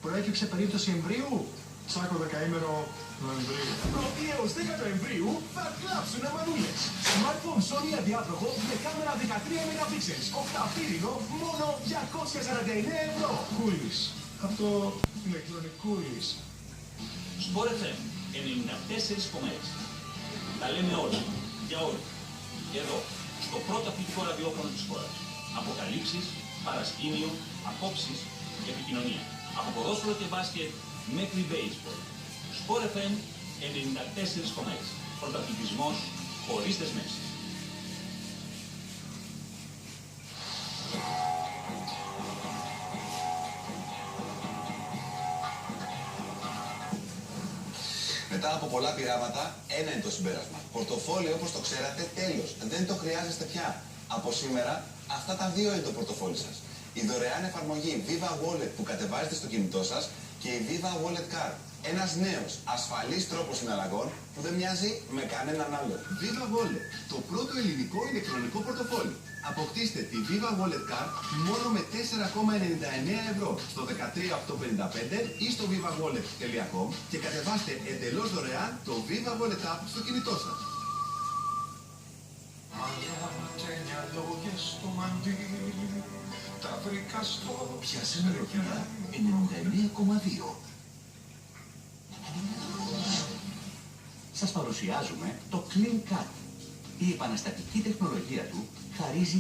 Προέκυψε περίπτωση εμβρίου. Τσάκο δεκαήμερο Νοεμβρίου. 1η έως 10 Νοεμβρίου θα κλάψουν αμανούλες. Smartphone Sony αδιάτροχο με κάμερα 13 MP, οκταπύρινο, μόνο 249 ευρώ. Κούλης. Από το ηλεκτρονικούλης. Sport FM 94,6. Τα λέμε όλα, για όλοι. Εδώ, στο πρώτο αθλητικό ραδιόφωνο της χώρας. Αποκαλύψεις, παρασκήνιο, απόψεις και επικοινωνία. Από ποδόσφαιρο και μπάσκετ μέχρι baseball. Sport FM 94,6. Πρωταθλητισμός χωρίς δεσμεύσεις. Μετά από πολλά πειράματα, ένα είναι το συμπέρασμα. Πορτοφόλι, όπως το ξέρατε, τέλος. Δεν το χρειάζεστε πια. Από σήμερα, αυτά τα δύο είναι το πορτοφόλι σας. Η δωρεάν εφαρμογή Viva Wallet που κατεβάζετε στο κινητό σας και η Viva Wallet Card. Ένας νέος, ασφαλής τρόπος συναλλαγών που δεν μοιάζει με κανέναν άλλο. Viva Wallet, το πρώτο ελληνικό ηλεκτρονικό πορτοφόλι. Αποκτήστε τη Viva Wallet Card μόνο με 4,99 ευρώ στο 13855 ή στο vivawallet.com και κατεβάστε εντελώς δωρεάν το Viva Wallet App στο κινητό σας. Μαλλιά και μυαλό και στο μαντίλι, τα βρήκα στο... Πιάσε μελωδία 99,2. Σας παρουσιάζουμε το Clean Cut. Η επαναστατική τεχνολογία του χαρίζει